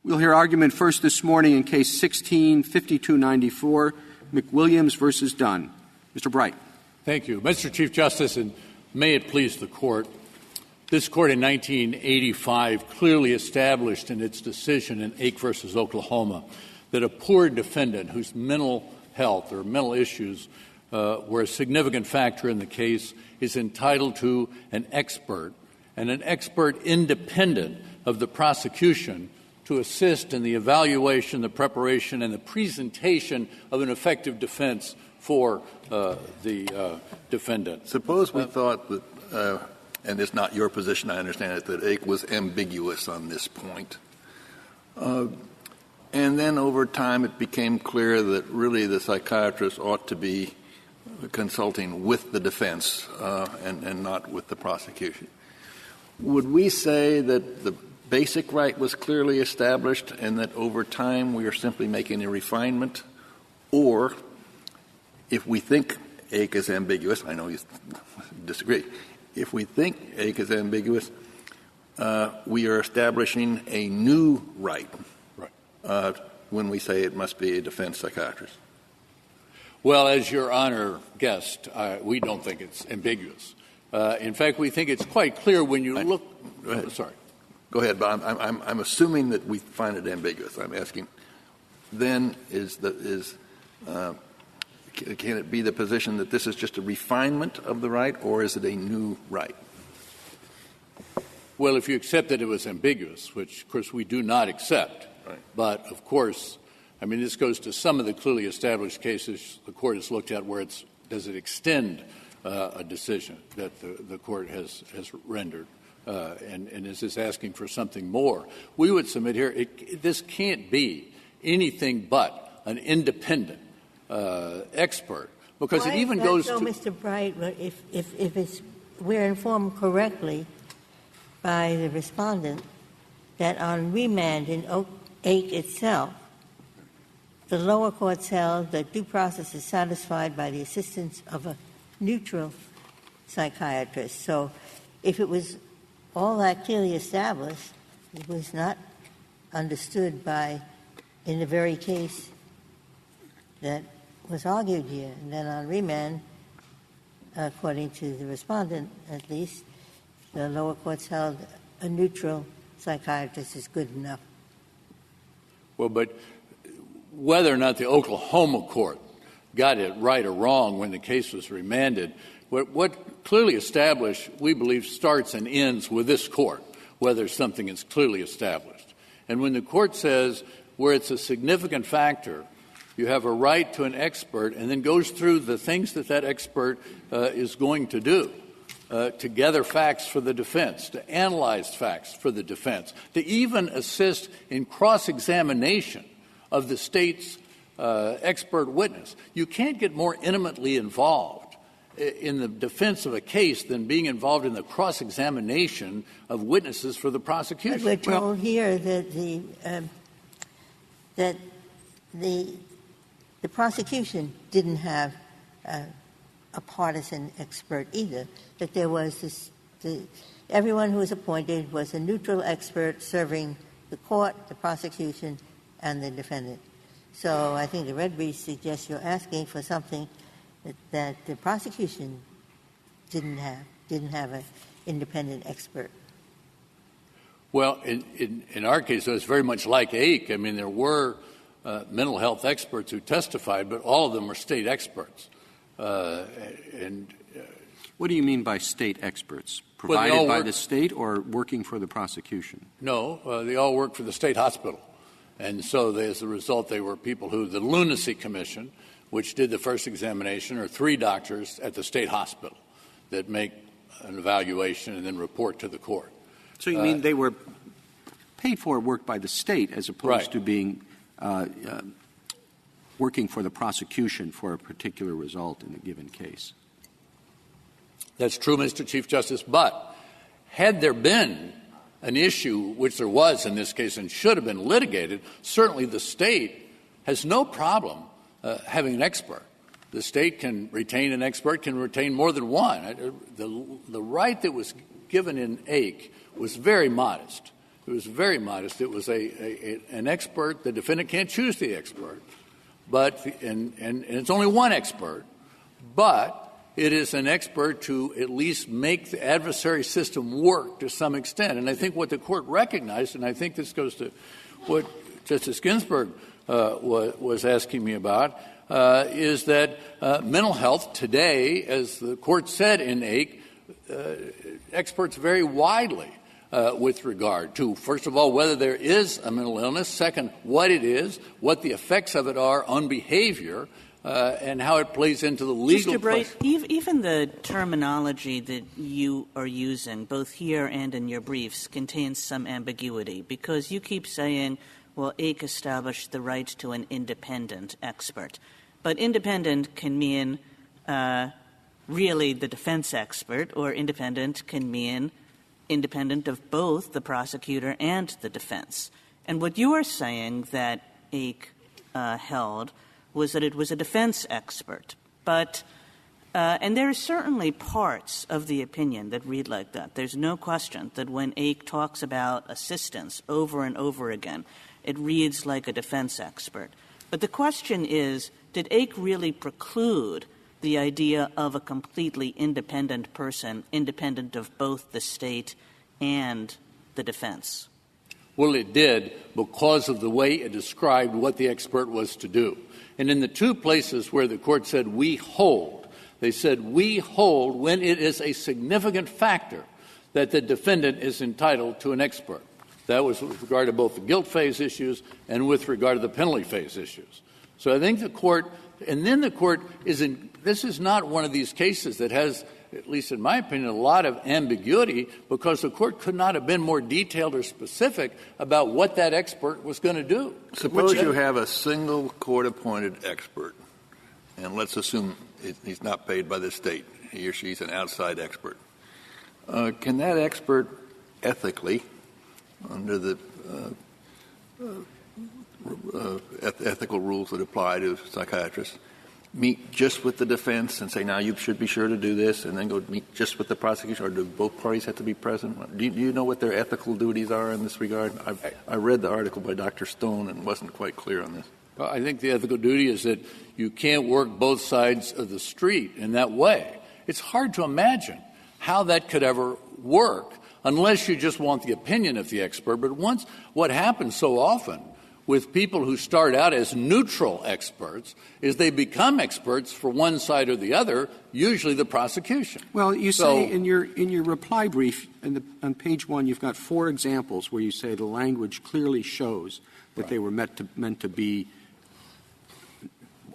We'll hear argument first this morning in Case 16-5294, McWilliams versus Dunn. Mr. Bright. Thank you. Mr. Chief Justice, and may it please the Court, this Court in 1985 clearly established in its decision in Ake versus Oklahoma that a poor defendant whose mental health or mental issues were a significant factor in the case is entitled to an expert, and an expert independent of the prosecution to assist in the evaluation, the preparation, and the presentation of an effective defense for the defendant. Suppose we thought that, and it's not your position, I understand it, that Ake was ambiguous on this point. And then over time it became clear that really the psychiatrist ought to be consulting with the defense and not with the prosecution. Would we say that the basic right was clearly established and that over time we are simply making a refinement? Or if we think Ake is ambiguous, I know you disagree, if we think Ake is ambiguous, we are establishing a new right when we say it must be a defense psychiatrist? Well, as Your Honor guessed, we don't think it's ambiguous. In fact, we think it's quite clear when you look. Go ahead. Sorry. Go ahead, but I'm assuming that we find it ambiguous. I'm asking, then can it be the position that this is just a refinement of the right, or is it a new right? Well, if you accept that it was ambiguous, which, of course, we do not accept, right. But, of course, I mean, this goes to some of the clearly established cases the Court has looked at where does it extend a decision that the Court has rendered, and is this asking for something more? We would submit here this can't be anything but an independent expert, because it even goes to — Mr. Bright, if we're informed correctly by the respondent that on remand in Ake itself, the lower courts held that due process is satisfied by the assistance of a neutral psychiatrist. So if it was all that clearly established, it was not understood in the very case that was argued here. And then on remand, according to the respondent at least, the lower courts held a neutral psychiatrist is good enough. Well, but whether or not the Oklahoma court got it right or wrong when the case was remanded, what clearly established, we believe, starts and ends with this court, whether something is clearly established. And when the court says where it's a significant factor, you have a right to an expert, and then goes through the things that expert is going to do, to gather facts for the defense, to analyze facts for the defense, to even assist in cross-examination of the state's expert witness. You can't get more intimately involved in the defense of a case than being involved in the cross-examination of witnesses for the prosecution. But we're told here that the prosecution didn't have a partisan expert either, that there was everyone who was appointed was a neutral expert serving the court, the prosecution, and the defendant. So I think the red brief suggests you're asking for something that the prosecution didn't have an independent expert. Well, in our case, it was very much like Ake. I mean, there were mental health experts who testified, but all of them were state experts. What do you mean by state experts? Provided by the state or working for the prosecution? No, they all worked for the state hospital. And so as a result, they were people who the Lunacy Commission, which did the first examination, are 3 doctors at the state hospital that make an evaluation and then report to the court. So you mean they were paid for work by the state as opposed to being working for the prosecution for a particular result in a given case? That's true, Mr. Chief Justice. But had there been an issue, which there was in this case and should have been litigated, certainly the state has no problem having an expert. The state can retain an expert, can retain more than one. The right that was given in Ake was very modest. It was very modest. It was an expert. The defendant can't choose the expert, and it's only one expert, but it is an expert to at least make the adversary system work to some extent. And I think what the Court recognized, and I think this goes to what Justice Ginsburg was asking me about, is that mental health today, as the Court said in Ake, experts vary widely with regard to, first of all, whether there is a mental illness, second, what it is, what the effects of it are on behavior, and how it plays into the legal Mr. Bright, question. Even the terminology that you are using, both here and in your briefs, contains some ambiguity, because you keep saying, well, Ake established the right to an independent expert. But independent can mean really the defense expert, or independent can mean independent of both the prosecutor and the defense. And what you are saying that Ake held was that it was a defense expert. But and there are certainly parts of the opinion that read like that. There's no question that when Ake talks about assistance over and over again, it reads like a defense expert. But the question is, did Ake really preclude the idea of a completely independent person, independent of both the state and the defense? Well, it did, because of the way it described what the expert was to do. And in the two places where the Court said we hold, they said we hold when it is a significant factor that the defendant is entitled to an expert. That was with regard to both the guilt phase issues and with regard to the penalty phase issues. So I think the Court, and then the Court this is not one of these cases that has, at least in my opinion, a lot of ambiguity, because the Court could not have been more detailed or specific about what that expert was going to do. Suppose you have a single court-appointed expert, and let's assume he's not paid by the state. He or she's an outside expert. Can that expert ethically, under the ethical rules that apply to psychiatrists, meet just with the defense and say, now you should be sure to do this, and then go meet just with the prosecution, or do both parties have to be present? Do you know what their ethical duties are in this regard? I read the article by Dr. Stone and wasn't quite clear on this. Well, I think the ethical duty is that you can't work both sides of the street in that way. It's hard to imagine how that could ever work unless you just want the opinion of the expert. But what happens so often with people who start out as neutral experts is they become experts for one side or the other, usually the prosecution. Well, you say in your reply brief, on page 1, you've got 4 examples where you say the language clearly shows that they were meant to be,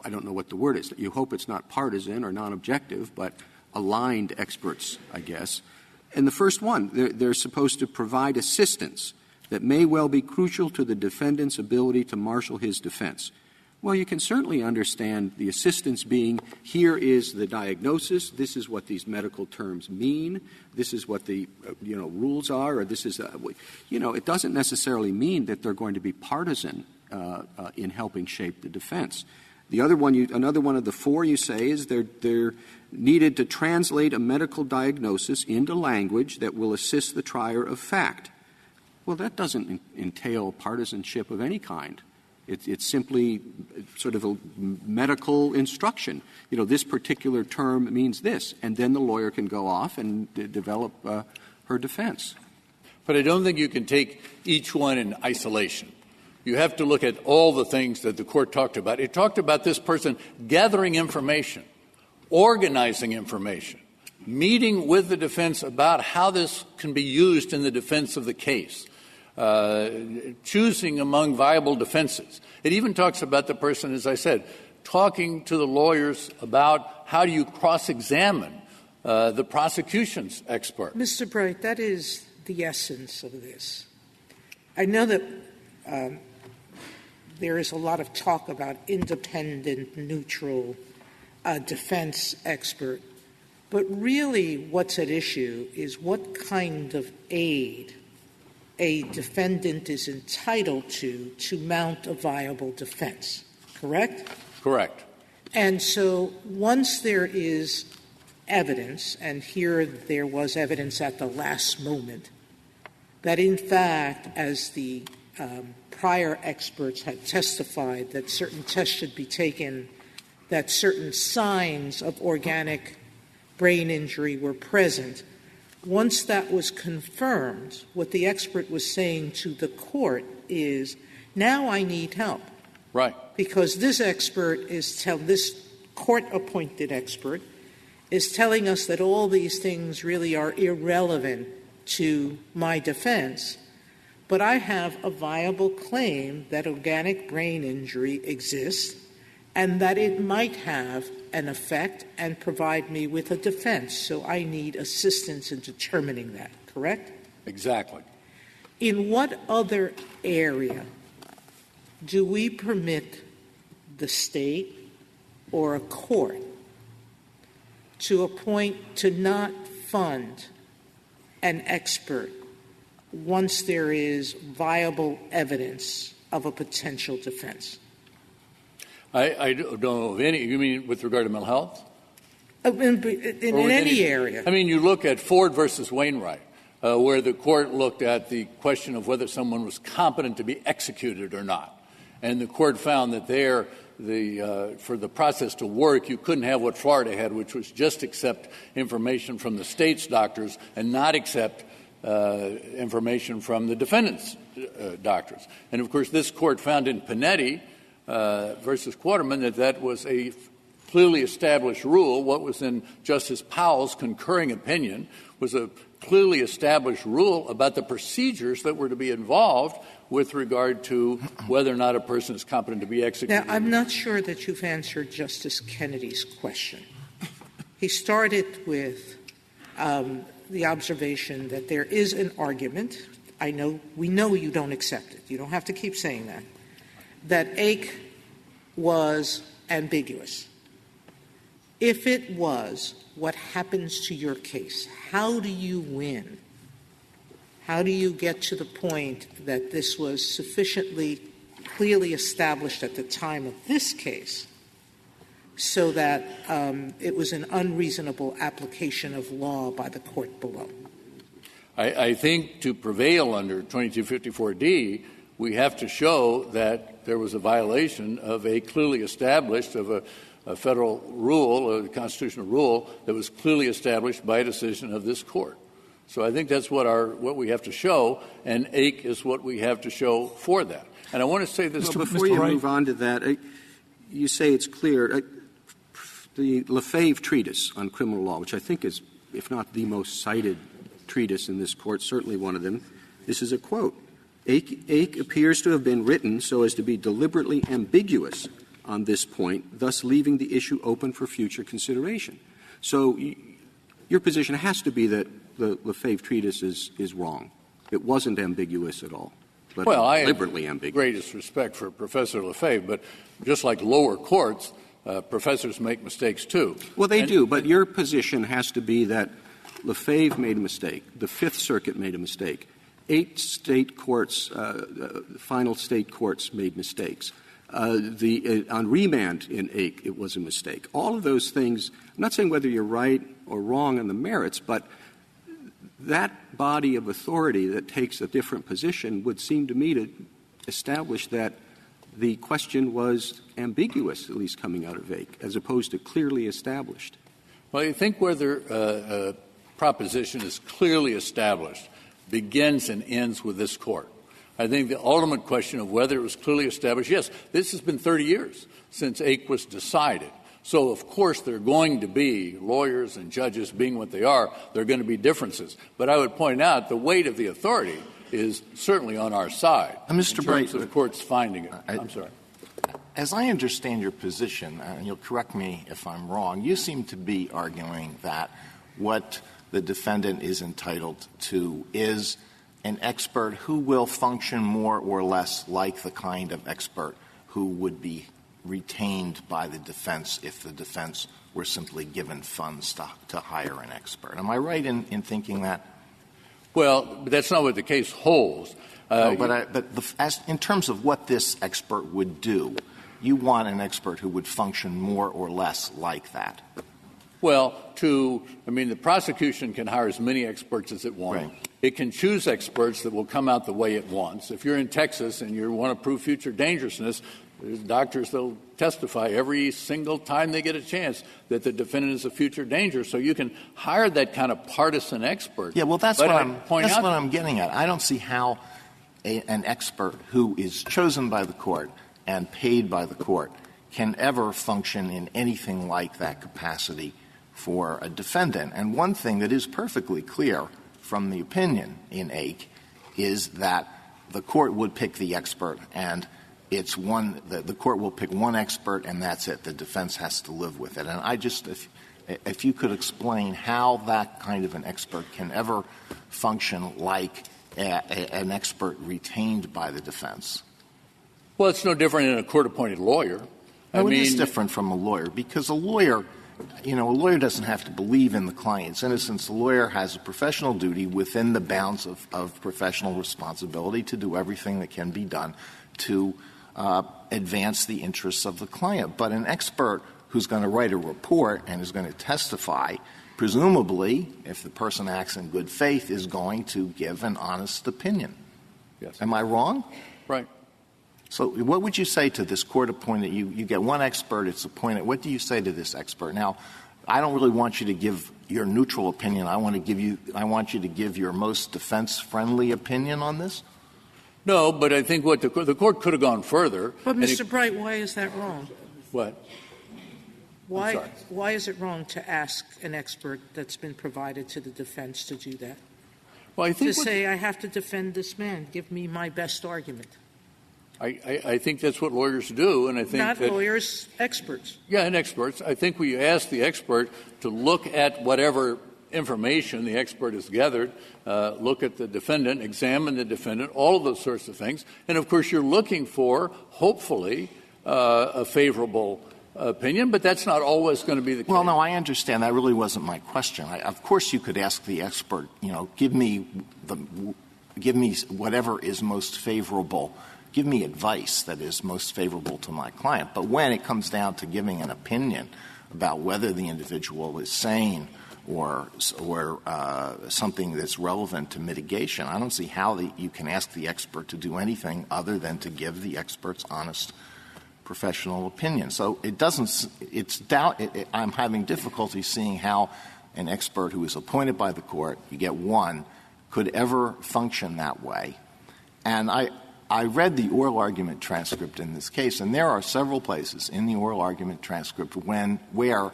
I don't know what the word is. You hope it's not partisan or non-objective, but aligned experts, I guess. And the first one, they're supposed to provide assistance that may well be crucial to the defendant's ability to marshal his defense. Well, you can certainly understand the assistance being, here is the diagnosis, this is what these medical terms mean, this is what the rules are, or this is it doesn't necessarily mean that they're going to be partisan in helping shape the defense. The other one, another one of the 4 you say is they're needed to translate a medical diagnosis into language that will assist the trier of fact. Well, that doesn't entail partisanship of any kind. It's simply sort of a medical instruction. This particular term means this, and then the lawyer can go off and develop her defense. But I don't think you can take each one in isolation. You have to look at all the things that the Court talked about. It talked about this person gathering information, organizing information, meeting with the defense about how this can be used in the defense of the case, choosing among viable defenses. It even talks about the person, as I said, talking to the lawyers about how do you cross-examine the prosecution's expert. Mr. Bright, that is the essence of this. I know that there is a lot of talk about independent, neutral defense expert, but really what's at issue is what kind of aid a defendant is entitled to mount a viable defense, correct? Correct. And so once there is evidence, and here there was evidence at the last moment, that, in fact, as the prior experts had testified, that certain tests should be taken, that certain signs of organic brain injury were present. Once that was confirmed, what the expert was saying to the court is, now I need help. Right. Because this expert this court-appointed expert is telling us that all these things really are irrelevant to my defense, but I have a viable claim that organic brain injury exists and that it might have an effect and provide me with a defense. So I need assistance in determining that, correct? Exactly. In what other area do we permit the state or a court to not fund an expert once there is viable evidence of a potential defense? I don't know of any. You mean with regard to mental health? In any area. I mean, you look at Ford versus Wainwright, where the court looked at the question of whether someone was competent to be executed or not. And the court found that for the process to work, you couldn't have what Florida had, which was just accept information from the state's doctors and not accept information from the defendant's doctors. And, of course, this court found in Panetti versus Quarterman that was a clearly established rule. What was in Justice Powell's concurring opinion was a clearly established rule about the procedures that were to be involved with regard to whether or not a person is competent to be executed. Now, I'm not sure that you've answered Justice Kennedy's question. He started with the observation that there is an argument. We know you don't accept it. You don't have to keep saying that Ake was ambiguous. If it was, what happens to your case? How do you win? How do you get to the point that this was sufficiently clearly established at the time of this case so that it was an unreasonable application of law by the court below? I think to prevail under 2254D, we have to show that there was a violation of a clearly established, of a federal rule, a constitutional rule that was clearly established by a decision of this court. So I think that's what we have to show, and Ake is what we have to show for that. And I want to say this before you move on to that, you say it's clear. The Lefebvre treatise on criminal law, which I think is, if not the most cited treatise in this court, certainly one of them, this is a quote. Ake appears to have been written so as to be deliberately ambiguous on this point, thus leaving the issue open for future consideration. So your position has to be that the Lefebvre treatise is wrong. It wasn't ambiguous at all, but deliberately ambiguous. Greatest respect for Professor Lefebvre, but just like lower courts, professors make mistakes too. Well, they do, but your position has to be that Lefebvre made a mistake, the Fifth Circuit made a mistake, 8 state courts, final state courts made mistakes. On remand in Ake, it was a mistake. All of those things, I'm not saying whether you're right or wrong on the merits, but that body of authority that takes a different position would seem to me to establish that the question was ambiguous, at least coming out of Ake, as opposed to clearly established. Well, I think whether a proposition is clearly established begins and ends with this court. I think the ultimate question of whether it was clearly established, yes, this has been 30 years since Ake was decided. So, of course, there are going to be, lawyers and judges being what they are, there are going to be differences. But I would point out the weight of the authority is certainly on our side. Mr. in terms of the court's finding it. I'm sorry. As I understand your position, and you'll correct me if I'm wrong, you seem to be arguing that what the defendant is entitled to is an expert who will function more or less like the kind of expert who would be retained by the defense if the defense were simply given funds to hire an expert. Am I right in thinking that? Well, that's not what the case holds. In terms of what this expert would do, you want an expert who would function more or less like that. Well, the prosecution can hire as many experts as it wants. Right. It can choose experts that will come out the way it wants. If you're in Texas and you want to prove future dangerousness, there's doctors that will testify every single time they get a chance that the defendant is a future danger. So you can hire that kind of partisan expert. Yeah, well, that's but what I'm getting at. I don't see how an expert who is chosen by the court and paid by the court can ever function in anything like that capacity for a defendant. And one thing that is perfectly clear from the opinion in Ake is that the court would pick the expert, and it's one that the court will pick one expert, and that's it. The defense has to live with it. And I just, if you could explain how that kind of an expert can ever function like an expert retained by the defense. Well, it's no different than a court-appointed lawyer. No, it is different from a lawyer, because a lawyer doesn't have to believe in the client's innocence. A lawyer has a professional duty within the bounds of professional responsibility to do everything that can be done to advance the interests of the client. But an expert who's going to write a report and is going to testify, presumably, if the person acts in good faith, is going to give an honest opinion. Yes. Am I wrong? Right. So what would you say to this court-appointed? You get one expert, it's appointed. What do you say to this expert? Now, I don't really want you to give your neutral opinion. I want you to give your most defense-friendly opinion on this. No, but I think what the court could have gone further. But, Mr. Bright, why is that wrong? What? Why is it wrong to ask an expert that's been provided to the defense to do that? Well, I think to say, I have to defend this man. Give me my best argument. I think that's what lawyers do, and I think not that, lawyers, experts. Yeah, and experts. I think we ask the expert to look at whatever information the expert has gathered, look at the defendant, examine the defendant, all of those sorts of things. And, of course, you're looking for, hopefully, a favorable opinion, but that's not always going to be the case. Well, no, I understand. That really wasn't my question. Of course you could ask the expert, give me whatever is most favorable. Give me advice that is most favorable to my client. But when it comes down to giving an opinion about whether the individual is sane or something that's relevant to mitigation, I don't see how you can ask the expert to do anything other than to give the expert's honest professional opinion. So I'm having difficulty seeing how an expert who is appointed by the court, you get one, could ever function that way. And I read the oral argument transcript in this case, and there are several places in the oral argument transcript where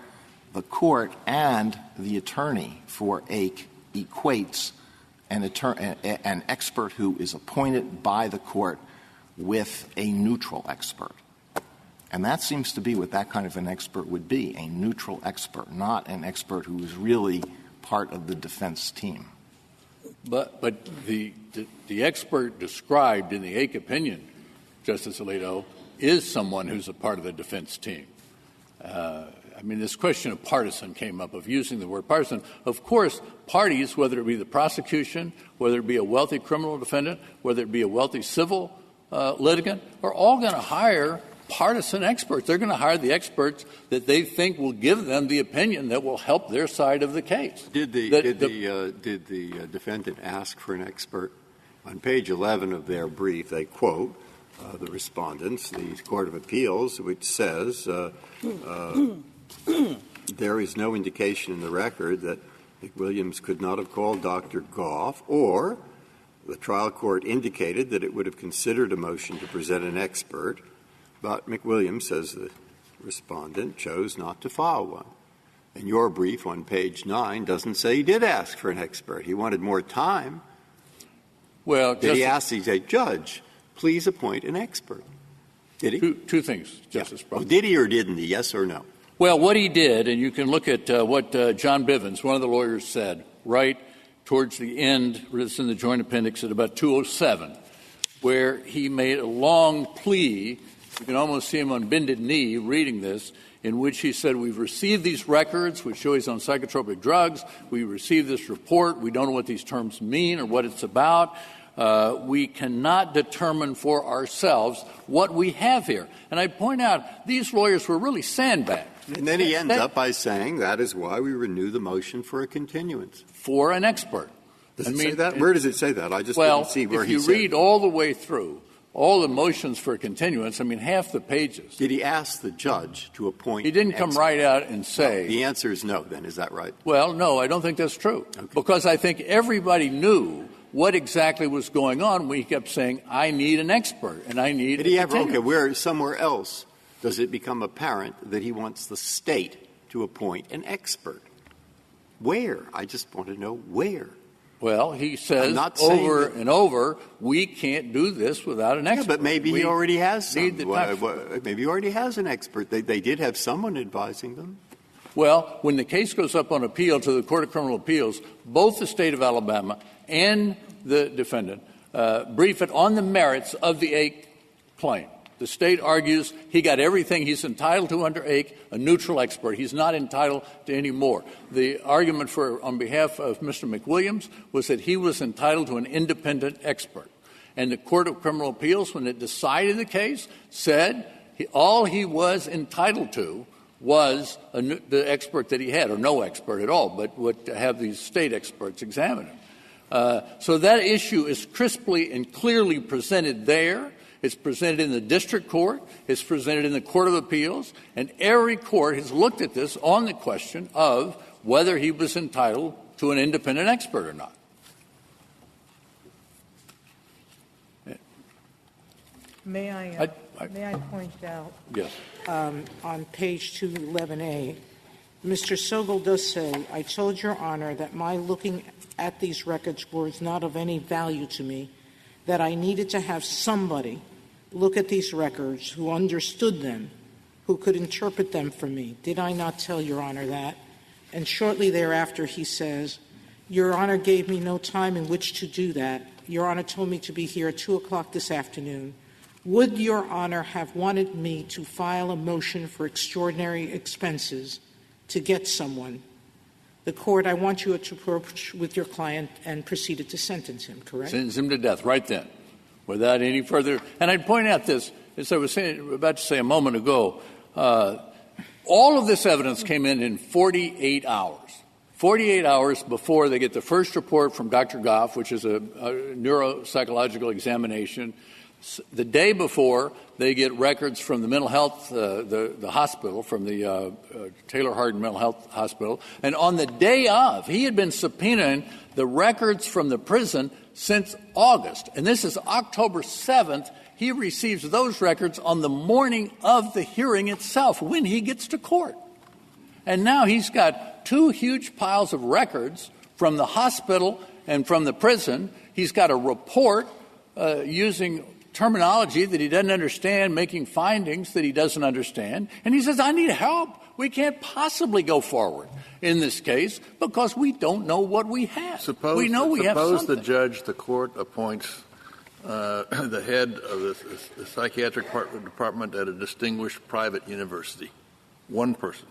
the court and the attorney for Ake equates an expert who is appointed by the court with a neutral expert. And that seems to be what that kind of an expert would be, a neutral expert, not an expert who is really part of the defense team. But the expert described in the Ake opinion, Justice Alito, is someone who's a part of the defense team. This question of partisan came up, of using the word partisan. Of course, parties, whether it be the prosecution, whether it be a wealthy criminal defendant, whether it be a wealthy civil litigant, are all going to hire partisan experts. They're going to hire the experts that they think will give them the opinion that will help their side of the case. Did the defendant ask for an expert? On page 11 of their brief, they quote the respondents, the Court of Appeals, which says there is no indication in the record that McWilliams could not have called Dr. Goff, or the trial court indicated that it would have considered a motion to present an expert, but McWilliams, says the respondent, chose not to file one. And your brief on page 9 doesn't say he did ask for an expert. He wanted more time. Well, did he ask, he said, Judge, please appoint an expert? Did he? Two things, Justice Breyer. Did he or didn't he, yes or no? Well, what he did, and you can look at what John Bivens, one of the lawyers, said right towards the end, it's in the joint appendix at about 207, where he made a long plea. You can almost see him on bended knee reading this, in which he said, we've received these records, which show he's on psychotropic drugs. We received this report. We don't know what these terms mean or what it's about. We cannot determine for ourselves what we have here. And I point out, these lawyers were really sandbagged. And then he ends up by saying that is why we renew the motion for a continuance. For an expert. Does it say that? Where does it say that? I just well, didn't see where he said. If you read all the way through, all the motions for continuance, I mean, half the pages. Did he ask the judge to appoint? He didn't come right out and say. No, the answer is no, then. Is that right? Well, no, I don't think that's true. Okay. Because I think everybody knew what exactly was going on when he kept saying, I need an expert and I need Did he ever, continuance. okay, where somewhere else does it become apparent that he wants the state to appoint an expert? Where? I just want to know where. Well, he says over and over, we can't do this without an expert. Yeah, but maybe he already has some. Maybe he already has an expert. They did have someone advising them. Well, when the case goes up on appeal to the Court of Criminal Appeals, both the state of Alabama and the defendant brief it on the merits of the Ake claim. The state argues he got everything he's entitled to under Ake, a neutral expert. He's not entitled to any more. The argument on behalf of Mr. McWilliams was that he was entitled to an independent expert. And the Court of Criminal Appeals, when it decided the case, said all he was entitled to was the expert that he had, or no expert at all, but would have these state experts examine him. So that issue is crisply and clearly presented there. It's presented in the district court. It's presented in the Court of Appeals. And every court has looked at this on the question of whether he was entitled to an independent expert or not. May I point out? Yes. On page 211A, Mr. Sobel does say, I told Your Honor that my looking at these records was not of any value to me, that I needed to have somebody look at these records who understood them, who could interpret them for me. Did I not tell Your Honor that? And shortly thereafter he says, Your Honor gave me no time in which to do that. Your Honor told me to be here at 2 o'clock this afternoon. Would Your Honor have wanted me to file a motion for extraordinary expenses to get someone? The court, I want you to approach with your client and proceeded to sentence him, correct? Sentence him to death right then, without any further. And I'd point out this, as I was about to say a moment ago, all of this evidence came in 48 hours. 48 hours before they get the first report from Dr. Goff, which is a neuropsychological examination. The day before, they get records from the mental health, the hospital, from the Taylor Hardin Mental Health Hospital. And on the day of, he had been subpoenaing the records from the prison since August. And this is October 7th. He receives those records on the morning of the hearing itself, when he gets to court. And now he's got two huge piles of records from the hospital and from the prison. He's got a report using terminology that he doesn't understand, making findings that he doesn't understand. And he says, I need help. We can't possibly go forward in this case because we don't know what we have. We know we have something. Suppose the court appoints the head of the psychiatric department at a distinguished private university, one person.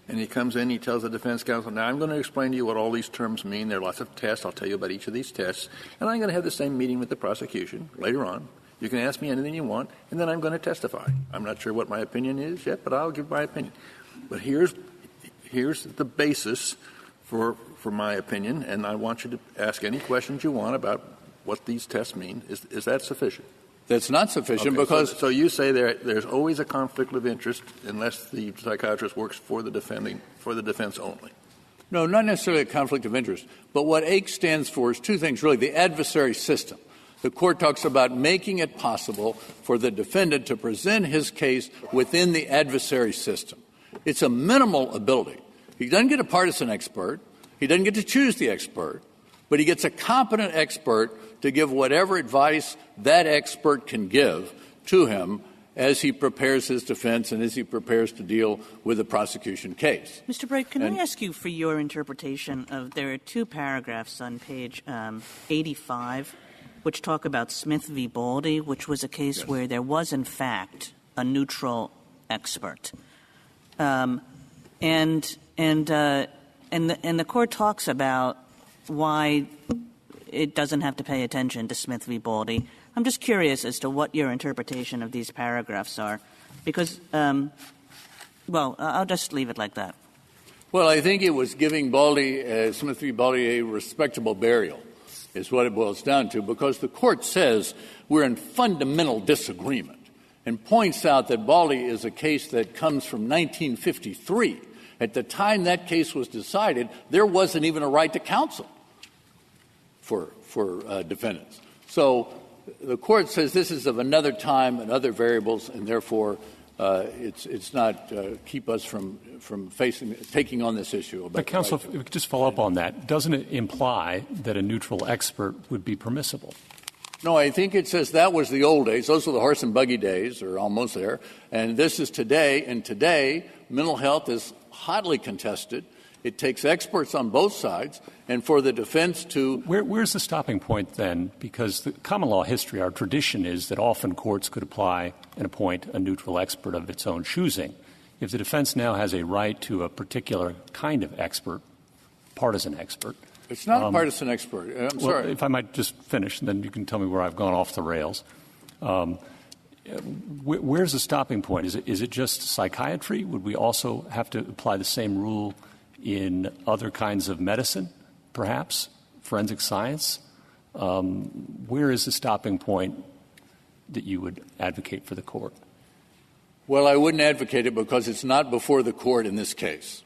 And he comes in, he tells the defense counsel, now I'm going to explain to you what all these terms mean. There are lots of tests. I'll tell you about each of these tests. And I'm going to have the same meeting with the prosecution later on. You can ask me anything you want, and then I'm going to testify. I'm not sure what my opinion is yet, but I'll give my opinion. But here's the basis for my opinion, and I want you to ask any questions you want about what these tests mean. Is that sufficient? That's not sufficient because... So you say there's always a conflict of interest unless the psychiatrist works for the defense only. No, not necessarily a conflict of interest. But what AIC stands for is two things, really. The adversary system. The court talks about making it possible for the defendant to present his case within the adversary system. It's a minimal ability. He doesn't get a partisan expert. He doesn't get to choose the expert. But he gets a competent expert to give whatever advice that expert can give to him as he prepares his defense and as he prepares to deal with the prosecution case. Mr. Bright, can I ask you for your interpretation of there are two paragraphs on page 85 which talk about Smith v. Baldy, which was a case where there was, in fact, a neutral expert. And the court talks about why it doesn't have to pay attention to Smith v. Baldy. I'm just curious as to what your interpretation of these paragraphs are, because, I'll just leave it like that. Well, I think it was giving Baldy, Smith v. Baldy, a respectable burial, is what it boils down to, because the court says we're in fundamental disagreement and points out that Baldy is a case that comes from 1953. At the time that case was decided, there wasn't even a right to counsel for defendants. So the court says this is of another time and other variables, and therefore it's not keep us from taking on this issue. But counsel, if we could just follow up on that, doesn't it imply that a neutral expert would be permissible? No, I think it says that was the old days. Those were the horse and buggy days, or almost there. And this is today. And today, mental health is hotly contested. It takes experts on both sides. And for the defense to Where's the stopping point then? Because the common law history, our tradition is that often courts could apply and appoint a neutral expert of its own choosing. If the defense now has a right to a particular kind of expert, partisan expert. It's not a partisan expert. I'm sorry. If I might just finish, and then you can tell me where I've gone off the rails. Where's the stopping point? Is it just psychiatry? Would we also have to apply the same rule in other kinds of medicine, perhaps, forensic science? Where is the stopping point that you would advocate for the court? Well, I wouldn't advocate it because it's not before the court in this case.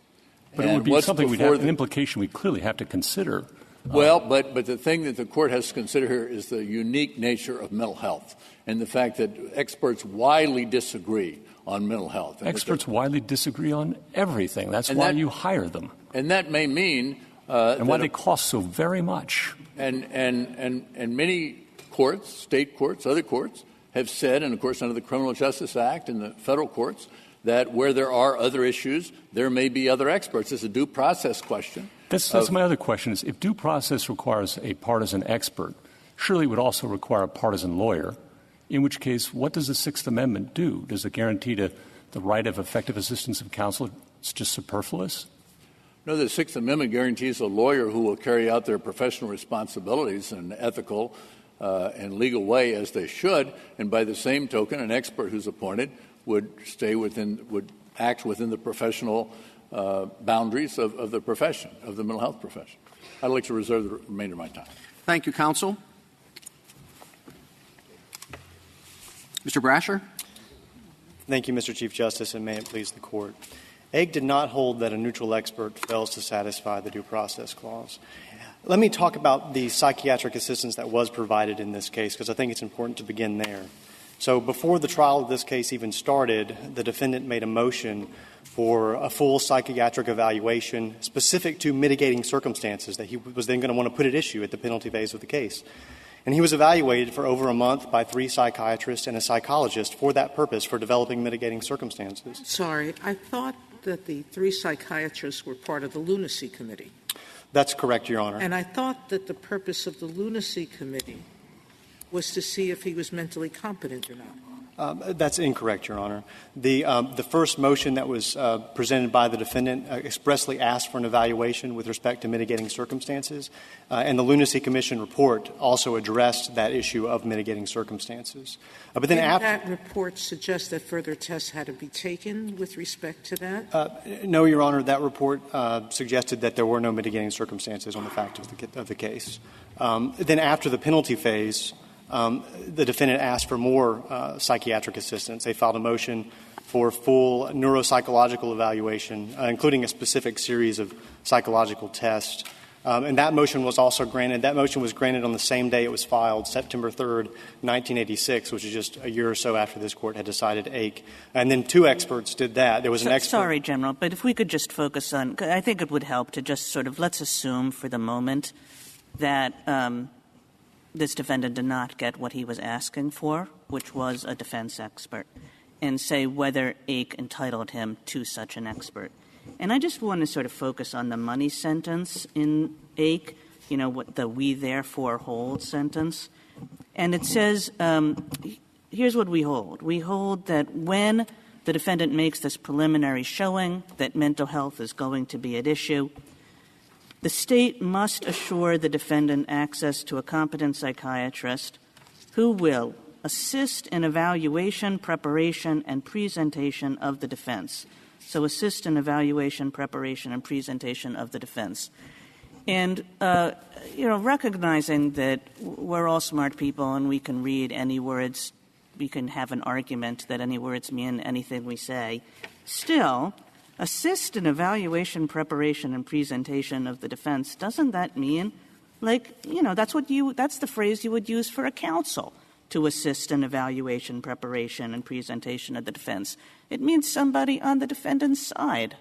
But it would be something an implication we clearly have to consider. Well, but the thing that the court has to consider here is the unique nature of mental health and the fact that experts widely disagree on mental health. Experts widely disagree on everything. That's why you hire them. And that may mean and why they cost so very much. And many courts, state courts, other courts, have said, and of course under the Criminal Justice Act and the federal courts, that where there are other issues, there may be other experts. It's a due process question. That's my other question is, if due process requires a partisan expert, surely it would also require a partisan lawyer, in which case, what does the Sixth Amendment do? Does it guarantee the right of effective assistance of counsel? It's just superfluous? No, the Sixth Amendment guarantees a lawyer who will carry out their professional responsibilities in an ethical and legal way as they should, and by the same token, an expert who's appointed would act within the professional boundaries of the profession, of the mental health profession. I'd like to reserve the remainder of my time. Thank you, counsel. Mr. Brasher. Thank you, Mr. Chief Justice, and may it please the Court. Aig did not hold that a neutral expert fails to satisfy the Due Process Clause. Let me talk about the psychiatric assistance that was provided in this case, because I think it's important to begin there. So before the trial of this case even started, the defendant made a motion for a full psychiatric evaluation specific to mitigating circumstances that he was then going to want to put at issue at the penalty phase of the case. And he was evaluated for over a month by 3 psychiatrists and a psychologist for that purpose, for developing mitigating circumstances. Sorry, I thought that the 3 psychiatrists were part of the lunacy committee. That's correct, Your Honor. And I thought that the purpose of the lunacy committee was to see if he was mentally competent or not. That's incorrect, Your Honor. The first motion that was presented by the defendant expressly asked for an evaluation with respect to mitigating circumstances, and the Lunacy Commission report also addressed that issue of mitigating circumstances. But then Didn't that report suggest that further tests had to be taken with respect to that? No, Your Honor. That report suggested that there were no mitigating circumstances on the fact of the case. Then after the penalty phase, the defendant asked for more psychiatric assistance. They filed a motion for full neuropsychological evaluation, including a specific series of psychological tests. And that motion was also granted. That motion was granted on the same day it was filed, September 3rd, 1986, which is just a year or so after this Court had decided Ake. And then 2 experts did that. There was an expert. Sorry, General, but if we could just focus on – I think it would help to just sort of let's assume for the moment that this defendant did not get what he was asking for, which was a defense expert, and say whether Ake entitled him to such an expert. And I just want to sort of focus on the money sentence in Ake, you know, what the we therefore hold sentence. And it says, here's what we hold. We hold that when the defendant makes this preliminary showing that mental health is going to be at issue, the state must assure the defendant access to a competent psychiatrist who will assist in evaluation, preparation, and presentation of the defense, So assist in evaluation, preparation, and presentation of the defense. And, recognizing that we're all smart people and we can read any words, we can have an argument that any words mean anything we say, still, assist in evaluation, preparation, and presentation of the defense, doesn't that mean, that's the phrase you would use for a counsel, to assist in evaluation, preparation, and presentation of the defense? It means somebody on the defendant's side.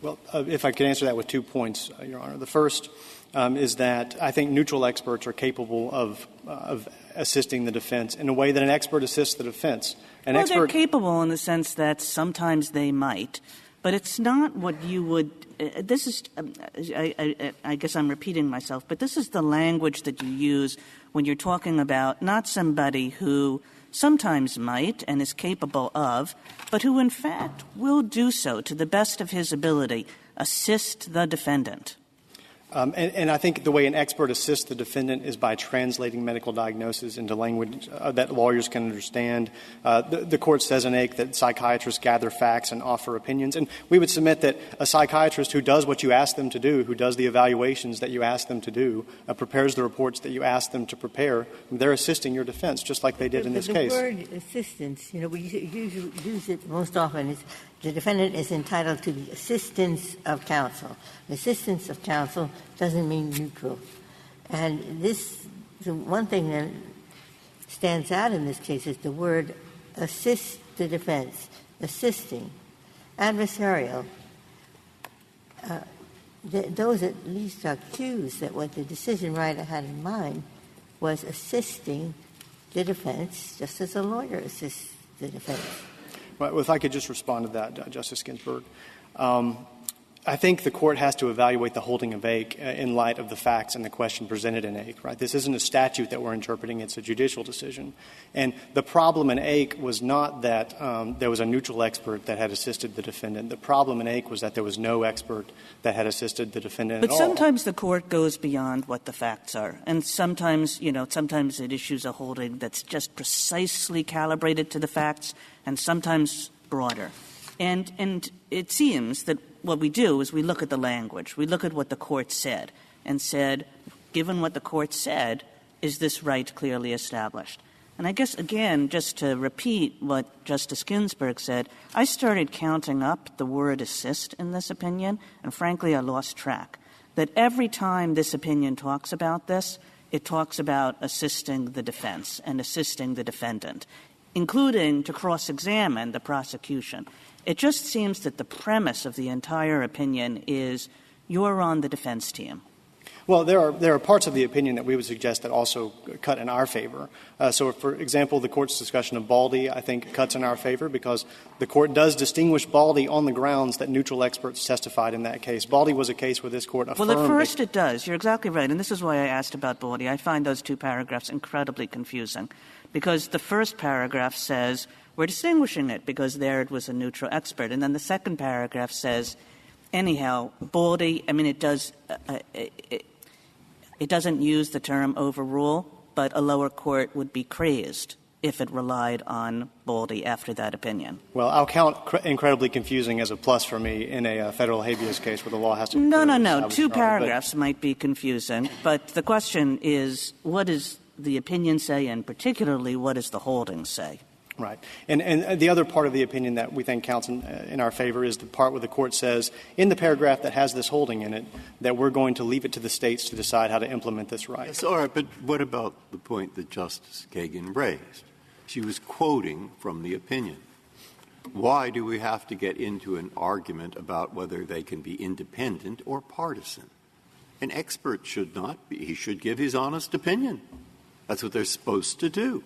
Well, if I could answer that with 2 points, Your Honor. The first is that I think neutral experts are capable of assisting the defense in a way that an expert assists the defense. They're capable in the sense that sometimes they might, but it's not what you would this is I guess I'm repeating myself, but this is the language that you use when you're talking about not somebody who sometimes might and is capable of, but who in fact will do so to the best of his ability, assist the defendant. And I think the way an expert assists the defendant is by translating medical diagnosis into language that lawyers can understand. The Court says in Ake that psychiatrists gather facts and offer opinions. And we would submit that a psychiatrist who does what you ask them to do, who does the evaluations that you ask them to do, prepares the reports that you ask them to prepare, they're assisting your defense, just like they did in this case. The word assistance, we usually use it most often, is the defendant is entitled to the assistance of counsel. Assistance of counsel doesn't mean neutral. And the one thing that stands out in this case is the word assist the defense, assisting, adversarial. Those at least are cues that what the decision writer had in mind was assisting the defense, just as a lawyer assists the defense. Well, if I could just respond to that, Justice Ginsburg. I think the Court has to evaluate the holding of Ake in light of the facts and the question presented in Ake, right? This isn't a statute that we're interpreting. It's a judicial decision. And the problem in Ake was not that there was a neutral expert that had assisted the defendant. The problem in Ake was that there was no expert that had assisted the defendant at all. But sometimes the Court goes beyond what the facts are. And sometimes, sometimes it issues a holding that's just precisely calibrated to the facts and sometimes broader. And it seems that what we do is we look at the language. We look at what the Court said and said, given what the Court said, is this right clearly established? And I guess, again, just to repeat what Justice Ginsburg said, I started counting up the word assist in this opinion, and frankly, I lost track. That every time this opinion talks about this, it talks about assisting the defense and assisting the defendant, including to cross-examine the prosecution. It just seems that the premise of the entire opinion is you're on the defense team. Well, there are parts of the opinion that we would suggest that also cut in our favor. So, for example, the Court's discussion of Baldy, I think, cuts in our favor because the Court does distinguish Baldy on the grounds that neutral experts testified in that case. Baldy was a case where this Court affirmed. Well, at first it does. You're exactly right. And this is why I asked about Baldy. I find those two paragraphs incredibly confusing because the first paragraph says we're distinguishing it because there it was a neutral expert. And then the second paragraph says, anyhow, Baldy, it does it doesn't use the term overrule, but a lower court would be crazed if it relied on Baldy after that opinion. Well, I'll count incredibly confusing as a plus for me in a federal habeas case where the law has to... No. Two paragraphs might be confusing, but the question is, what does the opinion say, and particularly, what does the holding say? Right. And the other part of the opinion that we think counts in our favor is the part where the Court says, in the paragraph that has this holding in it, that we're going to leave it to the states to decide how to implement this right. Yes, all right, but what about the point that Justice Kagan raised? She was quoting from the opinion. Why do we have to get into an argument about whether they can be independent or partisan? An expert should not be. He should give his honest opinion. That's what they're supposed to do.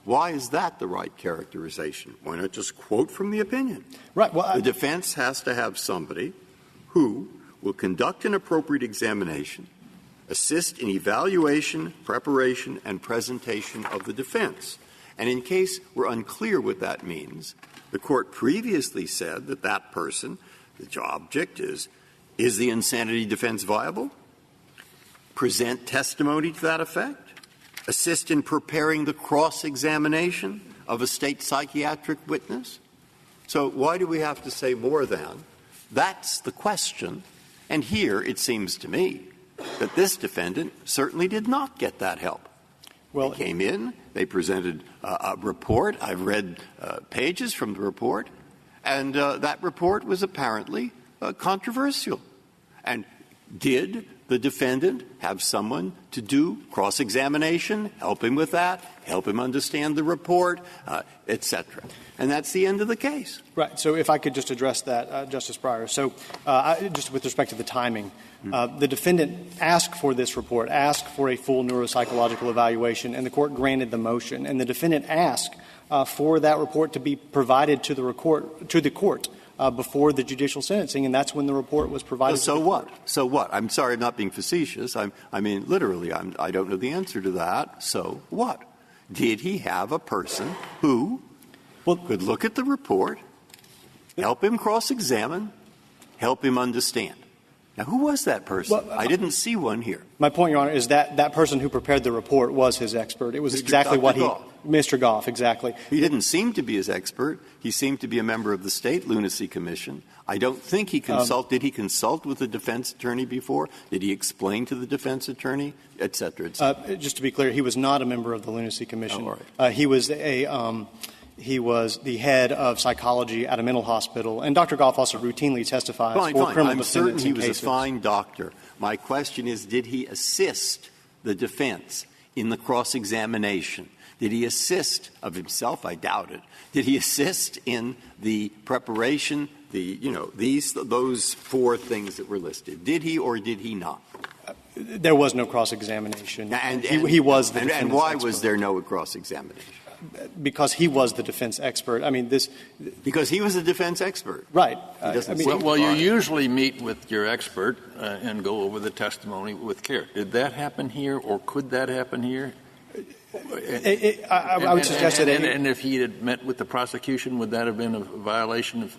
Why is that the right characterization? Why not just quote from the opinion? Right. Well, the defense has to have somebody who will conduct an appropriate examination, assist in evaluation, preparation, and presentation of the defense. And in case we're unclear what that means, the Court previously said that that person, the object is the insanity defense viable? Present testimony to that effect? Assist in preparing the cross-examination of a state psychiatric witness? So why do we have to say more than? That's the question. And here it seems to me that this defendant certainly did not get that help. Well, they came in, they presented a report. I've read pages from the report, and that report was apparently controversial. And did the defendant have someone to do cross-examination, help him with that, help him understand the report, et cetera? And that's the end of the case. Right. So if I could just address that, Justice Breyer. So just with respect to the timing, the defendant asked for this report, asked for a full neuropsychological evaluation, and the court granted the motion. And the defendant asked for that report to be provided to the court before the judicial sentencing, and that's when the report was provided. So what? So what? I'm sorry, I'm not being facetious. I mean, literally, I don't know the answer to that. So what? Did he have a person who could look at the report, help him cross-examine, help him understand? Now, who was that person? Well, I didn't see one here. My point, Your Honor, is that that person who prepared the report was his expert. It was exactly what he – Mr. Goff, exactly. He didn't seem to be his expert. He seemed to be a member of the State Lunacy Commission. I don't think he consulted. Did he consult with the defense attorney before? Did he explain to the defense attorney, et cetera, et cetera? Just to be clear, he was not a member of the Lunacy Commission. Oh, all right. He was he was the head of psychology at a mental hospital, and Dr. Goff also routinely testifies for criminal I'm certain defendants he in was cases. a fine doctor. My question is, did he assist the defense in the cross-examination? Did he assist of himself? I doubt it. Did he assist in the preparation, those four things that were listed? Did he or did he not? There was no cross-examination. He was the defense. And why expert. was there no cross-examination? Because he was the defense expert. I mean, because he was a defense expert. Right. Well, you usually meet with your expert and go over the testimony with care. Did that happen here, or could that happen here? I would suggest that. And if he had met with the prosecution, would that have been a violation